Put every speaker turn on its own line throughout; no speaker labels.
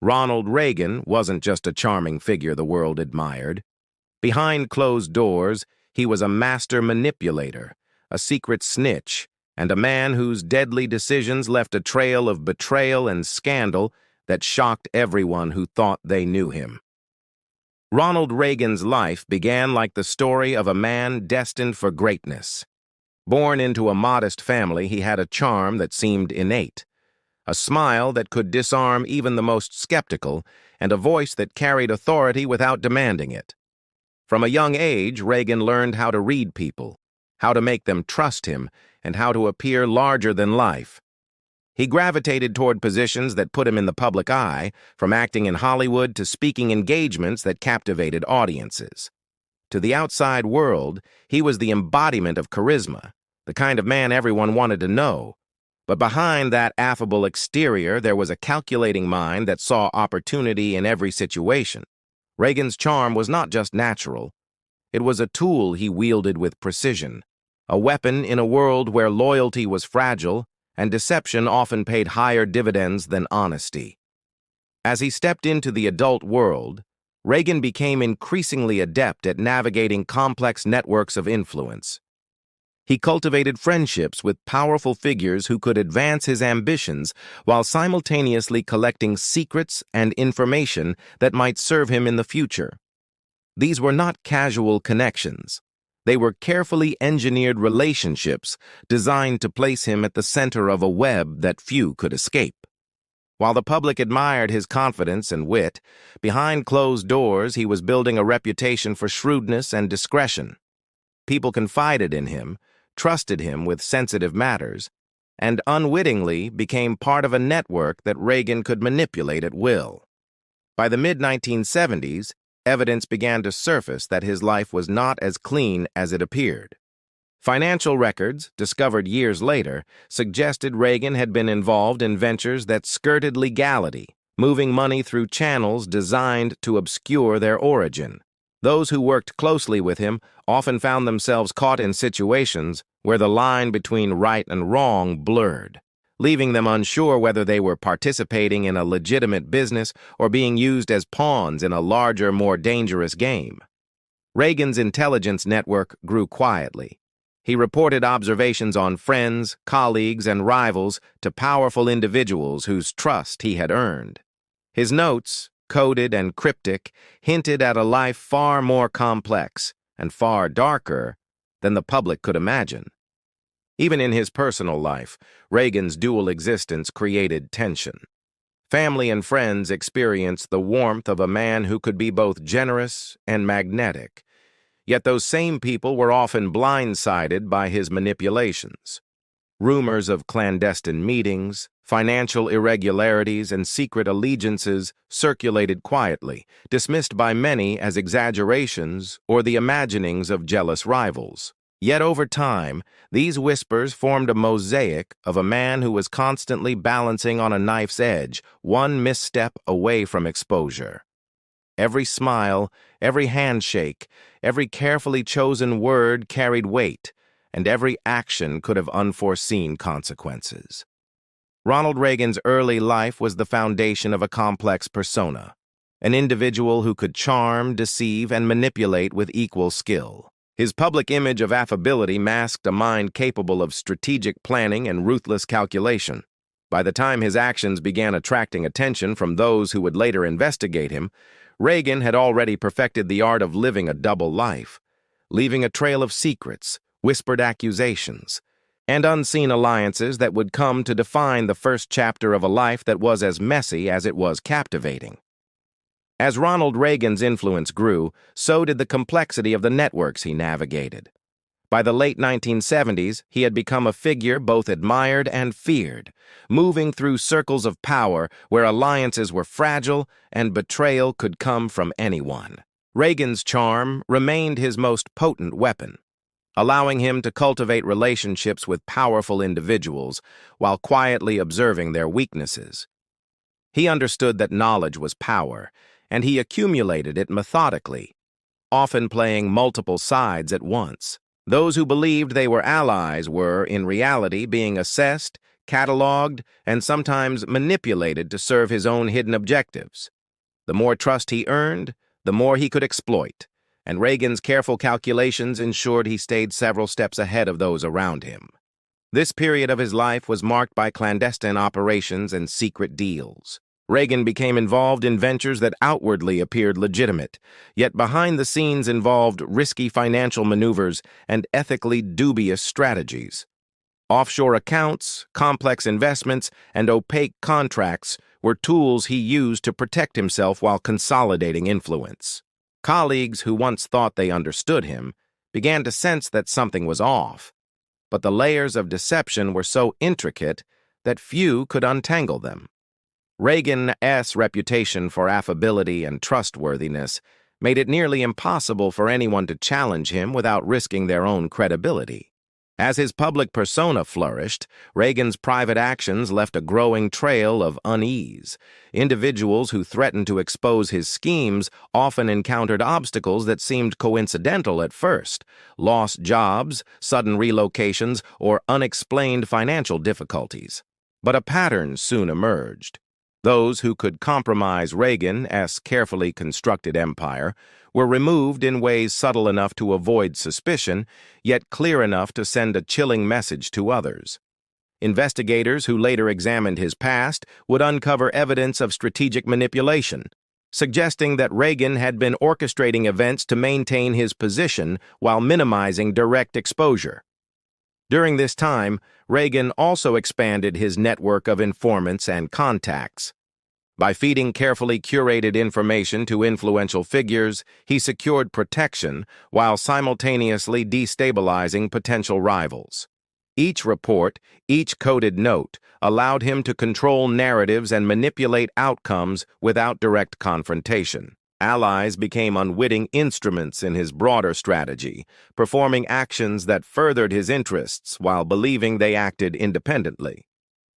Ronald Reagan wasn't just a charming figure the world admired. Behind closed doors, he was a master manipulator, a secret snitch, and a man whose deadly decisions left a trail of betrayal and scandal that shocked everyone who thought they knew him. Ronald Reagan's life began like the story of a man destined for greatness. Born into a modest family, he had a charm that seemed innate, a smile that could disarm even the most skeptical, and a voice that carried authority without demanding it. From a young age, Reagan learned how to read people, how to make them trust him, and how to appear larger than life. He gravitated toward positions that put him in the public eye, from acting in Hollywood to speaking engagements that captivated audiences. To the outside world, he was the embodiment of charisma, the kind of man everyone wanted to know. But behind that affable exterior, there was a calculating mind that saw opportunity in every situation. Reagan's charm was not just natural. It was a tool he wielded with precision, a weapon in a world where loyalty was fragile and deception often paid higher dividends than honesty. As he stepped into the adult world, Reagan became increasingly adept at navigating complex networks of influence. He cultivated friendships with powerful figures who could advance his ambitions while simultaneously collecting secrets and information that might serve him in the future. These were not casual connections. They were carefully engineered relationships designed to place him at the center of a web that few could escape. While the public admired his confidence and wit, behind closed doors he was building a reputation for shrewdness and discretion. People confided in him, trusted him with sensitive matters, and unwittingly became part of a network that Reagan could manipulate at will. By the mid-1970s, evidence began to surface that his life was not as clean as it appeared. Financial records, discovered years later, suggested Reagan had been involved in ventures that skirted legality, moving money through channels designed to obscure their origin. Those who worked closely with him often found themselves caught in situations where the line between right and wrong blurred, leaving them unsure whether they were participating in a legitimate business or being used as pawns in a larger, more dangerous game. Reagan's intelligence network grew quietly. He reported observations on friends, colleagues, and rivals to powerful individuals whose trust he had earned. His notes, coded and cryptic, hinted at a life far more complex and far darker than the public could imagine. Even in his personal life, Reagan's dual existence created tension. Family and friends experienced the warmth of a man who could be both generous and magnetic, yet those same people were often blindsided by his manipulations. Rumors of clandestine meetings, financial irregularities, and secret allegiances circulated quietly, dismissed by many as exaggerations or the imaginings of jealous rivals. Yet over time, these whispers formed a mosaic of a man who was constantly balancing on a knife's edge, one misstep away from exposure. Every smile, every handshake, every carefully chosen word carried weight, and every action could have unforeseen consequences. Ronald Reagan's early life was the foundation of a complex persona, an individual who could charm, deceive, and manipulate with equal skill. His public image of affability masked a mind capable of strategic planning and ruthless calculation. By the time his actions began attracting attention from those who would later investigate him, Reagan had already perfected the art of living a double life, leaving a trail of secrets, whispered accusations, and unseen alliances that would come to define the first chapter of a life that was as messy as it was captivating. As Ronald Reagan's influence grew, so did the complexity of the networks he navigated. By the late 1970s, he had become a figure both admired and feared, moving through circles of power where alliances were fragile and betrayal could come from anyone. Reagan's charm remained his most potent weapon, allowing him to cultivate relationships with powerful individuals while quietly observing their weaknesses. He understood that knowledge was power, and he accumulated it methodically, often playing multiple sides at once. Those who believed they were allies were, in reality, being assessed, cataloged, and sometimes manipulated to serve his own hidden objectives. The more trust he earned, the more he could exploit, and Reagan's careful calculations ensured he stayed several steps ahead of those around him. This period of his life was marked by clandestine operations and secret deals. Reagan became involved in ventures that outwardly appeared legitimate, yet behind the scenes involved risky financial maneuvers and ethically dubious strategies. Offshore accounts, complex investments, and opaque contracts were tools he used to protect himself while consolidating influence. Colleagues who once thought they understood him began to sense that something was off, but the layers of deception were so intricate that few could untangle them. Reagan's reputation for affability and trustworthiness made it nearly impossible for anyone to challenge him without risking their own credibility. As his public persona flourished, Reagan's private actions left a growing trail of unease. Individuals who threatened to expose his schemes often encountered obstacles that seemed coincidental at first: lost jobs, sudden relocations, or unexplained financial difficulties. But a pattern soon emerged. Those who could compromise Reagan's carefully constructed empire were removed in ways subtle enough to avoid suspicion, yet clear enough to send a chilling message to others. Investigators who later examined his past would uncover evidence of strategic manipulation, suggesting that Reagan had been orchestrating events to maintain his position while minimizing direct exposure. During this time, Reagan also expanded his network of informants and contacts. By feeding carefully curated information to influential figures, he secured protection while simultaneously destabilizing potential rivals. Each report, each coded note, allowed him to control narratives and manipulate outcomes without direct confrontation. Allies became unwitting instruments in his broader strategy, performing actions that furthered his interests while believing they acted independently.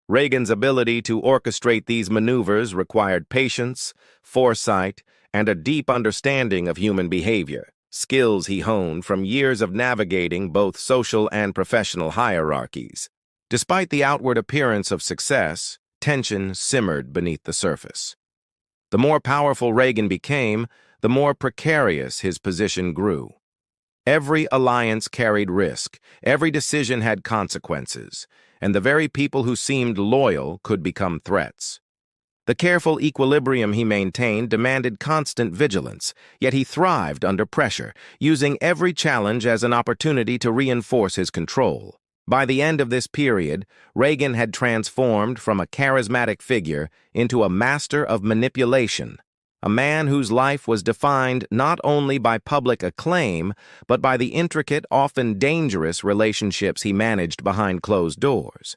Reagan's ability to orchestrate these maneuvers required patience, foresight, and a deep understanding of human behavior, skills he honed from years of navigating both social and professional hierarchies. Despite the outward appearance of success, tension simmered beneath the surface. The more powerful Reagan became, the more precarious his position grew. Every alliance carried risk, every decision had consequences, and the very people who seemed loyal could become threats. The careful equilibrium he maintained demanded constant vigilance, yet he thrived under pressure, using every challenge as an opportunity to reinforce his control. By the end of this period, Reagan had transformed from a charismatic figure into a master of manipulation, a man whose life was defined not only by public acclaim, but by the intricate, often dangerous relationships he managed behind closed doors.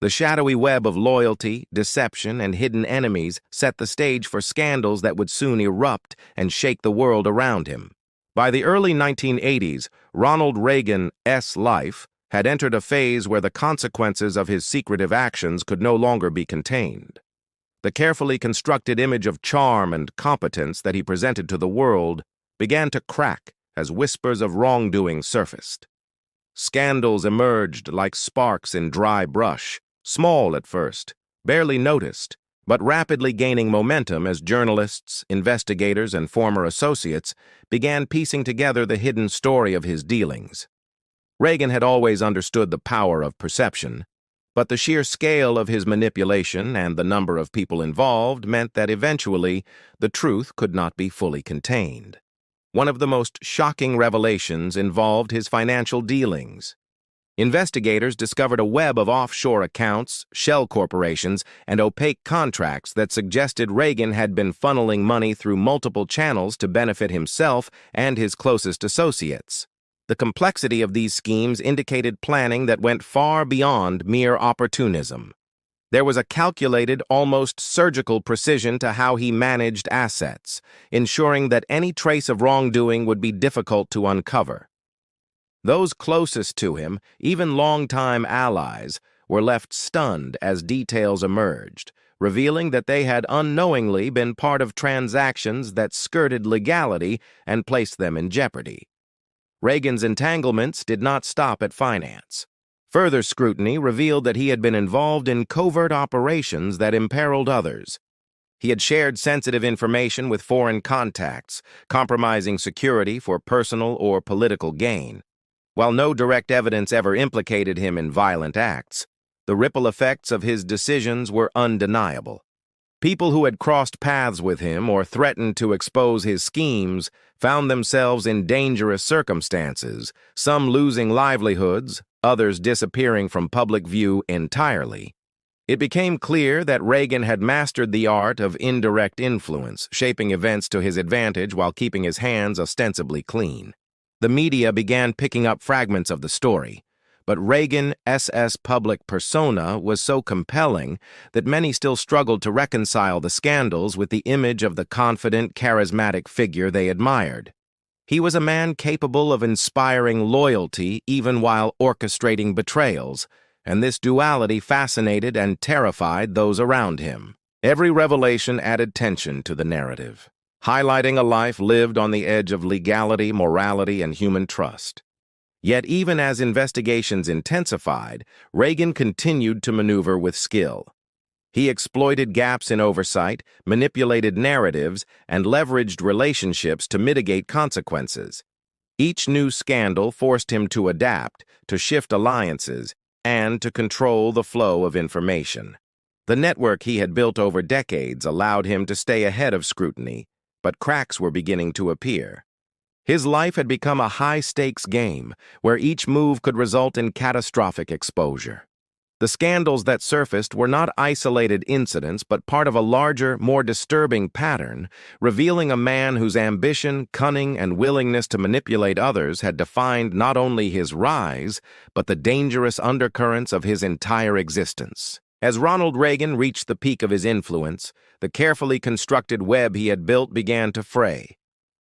The shadowy web of loyalty, deception, and hidden enemies set the stage for scandals that would soon erupt and shake the world around him. By the early 1980s, Ronald Reagan's life had entered a phase where the consequences of his secretive actions could no longer be contained. The carefully constructed image of charm and competence that he presented to the world began to crack as whispers of wrongdoing surfaced. Scandals emerged like sparks in dry brush, small at first, barely noticed, but rapidly gaining momentum as journalists, investigators, and former associates began piecing together the hidden story of his dealings. Reagan had always understood the power of perception, but the sheer scale of his manipulation and the number of people involved meant that eventually the truth could not be fully contained. One of the most shocking revelations involved his financial dealings. Investigators discovered a web of offshore accounts, shell corporations, and opaque contracts that suggested Reagan had been funneling money through multiple channels to benefit himself and his closest associates. The complexity of these schemes indicated planning that went far beyond mere opportunism. There was a calculated, almost surgical precision to how he managed assets, ensuring that any trace of wrongdoing would be difficult to uncover. Those closest to him, even longtime allies, were left stunned as details emerged, revealing that they had unknowingly been part of transactions that skirted legality and placed them in jeopardy. Reagan's entanglements did not stop at finance. Further scrutiny revealed that he had been involved in covert operations that imperiled others. He had shared sensitive information with foreign contacts, compromising security for personal or political gain. While no direct evidence ever implicated him in violent acts, the ripple effects of his decisions were undeniable. People who had crossed paths with him or threatened to expose his schemes found themselves in dangerous circumstances, some losing livelihoods, others disappearing from public view entirely. It became clear that Reagan had mastered the art of indirect influence, shaping events to his advantage while keeping his hands ostensibly clean. The media began picking up fragments of the story, but Reagan's public persona was so compelling that many still struggled to reconcile the scandals with the image of the confident, charismatic figure they admired. He was a man capable of inspiring loyalty even while orchestrating betrayals, and this duality fascinated and terrified those around him. Every revelation added tension to the narrative, highlighting a life lived on the edge of legality, morality, and human trust. Yet even as investigations intensified, Reagan continued to maneuver with skill. He exploited gaps in oversight, manipulated narratives, and leveraged relationships to mitigate consequences. Each new scandal forced him to adapt, to shift alliances, and to control the flow of information. The network he had built over decades allowed him to stay ahead of scrutiny, but cracks were beginning to appear. His life had become a high-stakes game, where each move could result in catastrophic exposure. The scandals that surfaced were not isolated incidents, but part of a larger, more disturbing pattern, revealing a man whose ambition, cunning, and willingness to manipulate others had defined not only his rise, but the dangerous undercurrents of his entire existence. As Ronald Reagan reached the peak of his influence, the carefully constructed web he had built began to fray.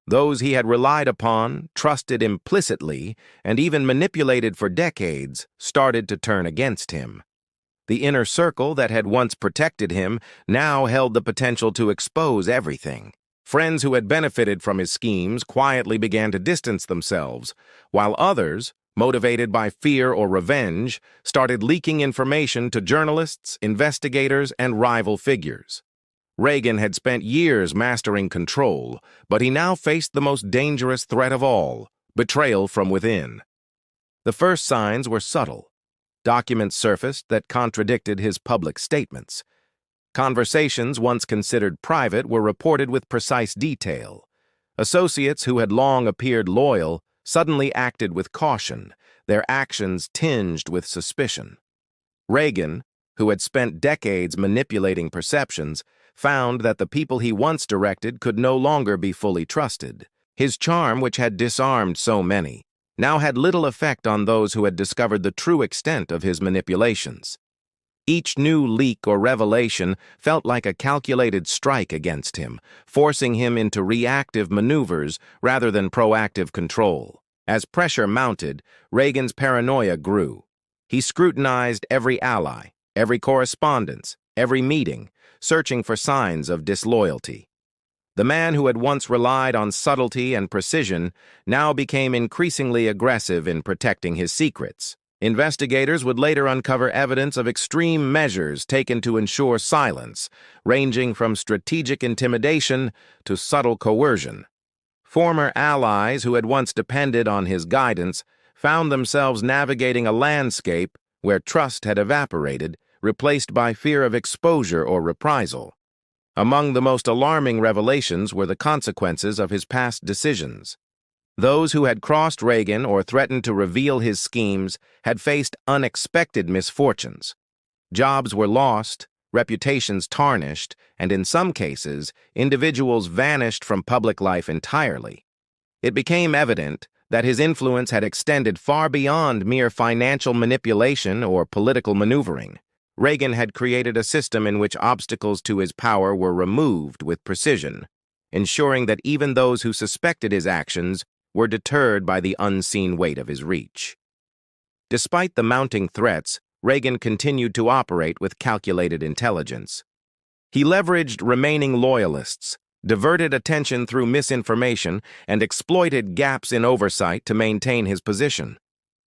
Those he had relied upon, trusted implicitly, and even manipulated for decades, started to turn against him. The inner circle that had once protected him now held the potential to expose everything. Friends who had benefited from his schemes quietly began to distance themselves, while others, motivated by fear or revenge, started leaking information to journalists, investigators, and rival figures. Reagan had spent years mastering control, but he now faced the most dangerous threat of all, betrayal from within. The first signs were subtle. Documents surfaced that contradicted his public statements. Conversations once considered private were reported with precise detail. Associates who had long appeared loyal suddenly acted with caution, their actions tinged with suspicion. Reagan, who had spent decades manipulating perceptions, found that the people he once directed could no longer be fully trusted. His charm, which had disarmed so many, now had little effect on those who had discovered the true extent of his manipulations. Each new leak or revelation felt like a calculated strike against him, forcing him into reactive maneuvers rather than proactive control. As pressure mounted, Reagan's paranoia grew. He scrutinized every ally, every correspondence, every meeting, searching for signs of disloyalty. The man who had once relied on subtlety and precision now became increasingly aggressive in protecting his secrets. Investigators would later uncover evidence of extreme measures taken to ensure silence, ranging from strategic intimidation to subtle coercion. Former allies who had once depended on his guidance found themselves navigating a landscape where trust had evaporated, replaced by fear of exposure or reprisal. Among the most alarming revelations were the consequences of his past decisions. Those who had crossed Reagan or threatened to reveal his schemes had faced unexpected misfortunes. Jobs were lost, reputations tarnished, and in some cases, individuals vanished from public life entirely. It became evident that his influence had extended far beyond mere financial manipulation or political maneuvering. Reagan had created a system in which obstacles to his power were removed with precision, ensuring that even those who suspected his actions were deterred by the unseen weight of his reach. Despite the mounting threats, Reagan continued to operate with calculated intelligence. He leveraged remaining loyalists, diverted attention through misinformation, and exploited gaps in oversight to maintain his position.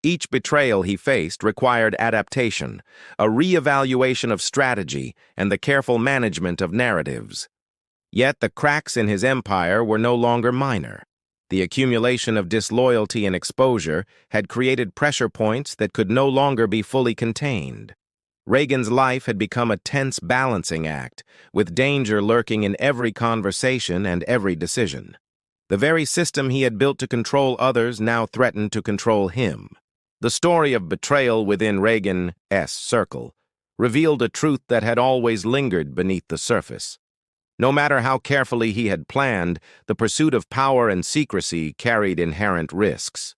Each betrayal he faced required adaptation, a re-evaluation of strategy, and the careful management of narratives. Yet the cracks in his empire were no longer minor. The accumulation of disloyalty and exposure had created pressure points that could no longer be fully contained. Reagan's life had become a tense balancing act, with danger lurking in every conversation and every decision. The very system he had built to control others now threatened to control him. The story of betrayal within Reagan's circle revealed a truth that had always lingered beneath the surface. No matter how carefully he had planned, the pursuit of power and secrecy carried inherent risks.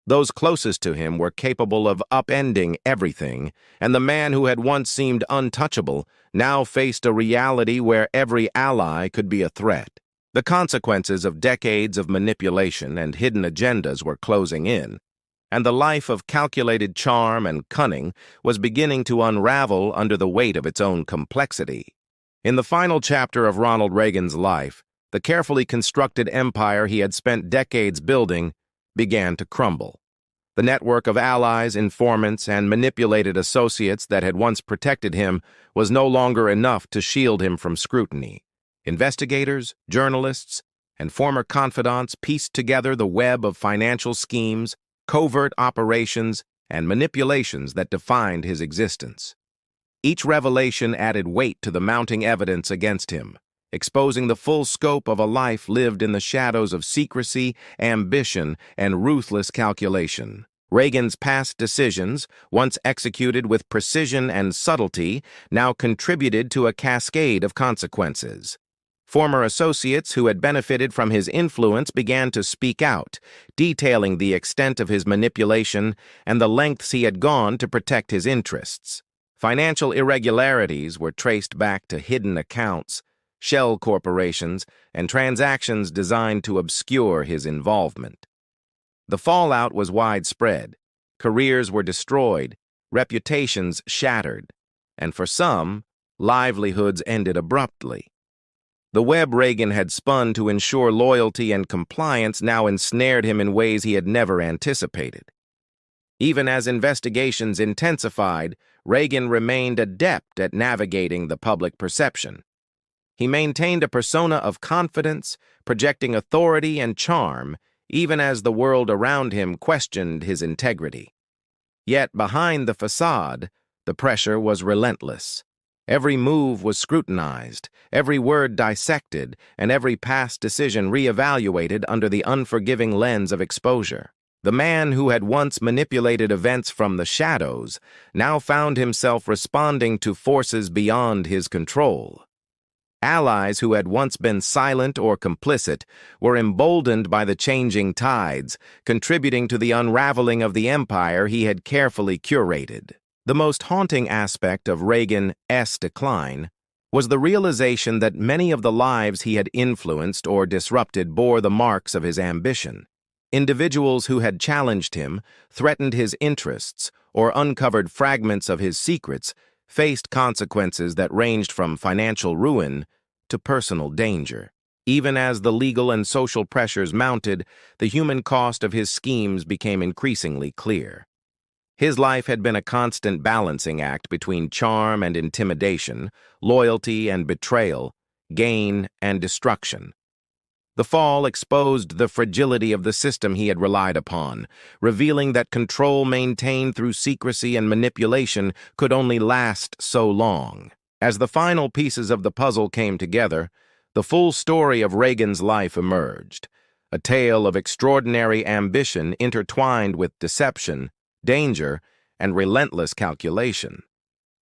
Those closest to him were capable of upending everything, and the man who had once seemed untouchable now faced a reality where every ally could be a threat. The consequences of decades of manipulation and hidden agendas were closing in, and the life of calculated charm and cunning was beginning to unravel under the weight of its own complexity. In the final chapter of Ronald Reagan's life, the carefully constructed empire he had spent decades building began to crumble. The network of allies, informants, and manipulated associates that had once protected him was no longer enough to shield him from scrutiny. Investigators, journalists, and former confidants pieced together the web of financial schemes, covert operations, and manipulations that defined his existence. Each revelation added weight to the mounting evidence against him, exposing the full scope of a life lived in the shadows of secrecy, ambition, and ruthless calculation. Reagan's past decisions, once executed with precision and subtlety, now contributed to a cascade of consequences. Former associates who had benefited from his influence began to speak out, detailing the extent of his manipulation and the lengths he had gone to protect his interests. Financial irregularities were traced back to hidden accounts, shell corporations, and transactions designed to obscure his involvement. The fallout was widespread. Careers were destroyed, reputations shattered, and for some, livelihoods ended abruptly. The web Reagan had spun to ensure loyalty and compliance now ensnared him in ways he had never anticipated. Even as investigations intensified, Reagan remained adept at navigating the public perception. He maintained a persona of confidence, projecting authority and charm, even as the world around him questioned his integrity. Yet behind the facade, the pressure was relentless. Every move was scrutinized, every word dissected, and every past decision reevaluated under the unforgiving lens of exposure. The man who had once manipulated events from the shadows now found himself responding to forces beyond his control. Allies who had once been silent or complicit were emboldened by the changing tides, contributing to the unraveling of the empire he had carefully curated. The most haunting aspect of Reagan's decline was the realization that many of the lives he had influenced or disrupted bore the marks of his ambition. Individuals who had challenged him, threatened his interests, or uncovered fragments of his secrets faced consequences that ranged from financial ruin to personal danger. Even as the legal and social pressures mounted, the human cost of his schemes became increasingly clear. His life had been a constant balancing act between charm and intimidation, loyalty and betrayal, gain and destruction. The fall exposed the fragility of the system he had relied upon, revealing that control maintained through secrecy and manipulation could only last so long. As the final pieces of the puzzle came together, the full story of Reagan's life emerged, a tale of extraordinary ambition intertwined with deception, danger, and relentless calculation.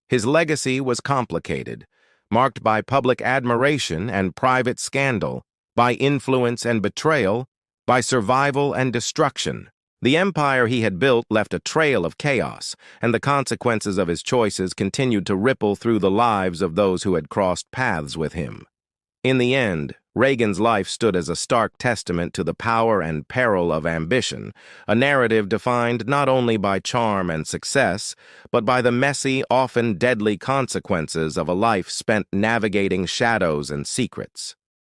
His legacy was complicated, marked by public admiration and private scandal, by influence and betrayal, by survival and destruction. The empire he had built left a trail of chaos, and the consequences of his choices continued to ripple through the lives of those who had crossed paths with him. In the end, Reagan's life stood as a stark testament to the power and peril of ambition, a narrative defined not only by charm and success, but by the messy, often deadly consequences of a life spent navigating shadows and secrets.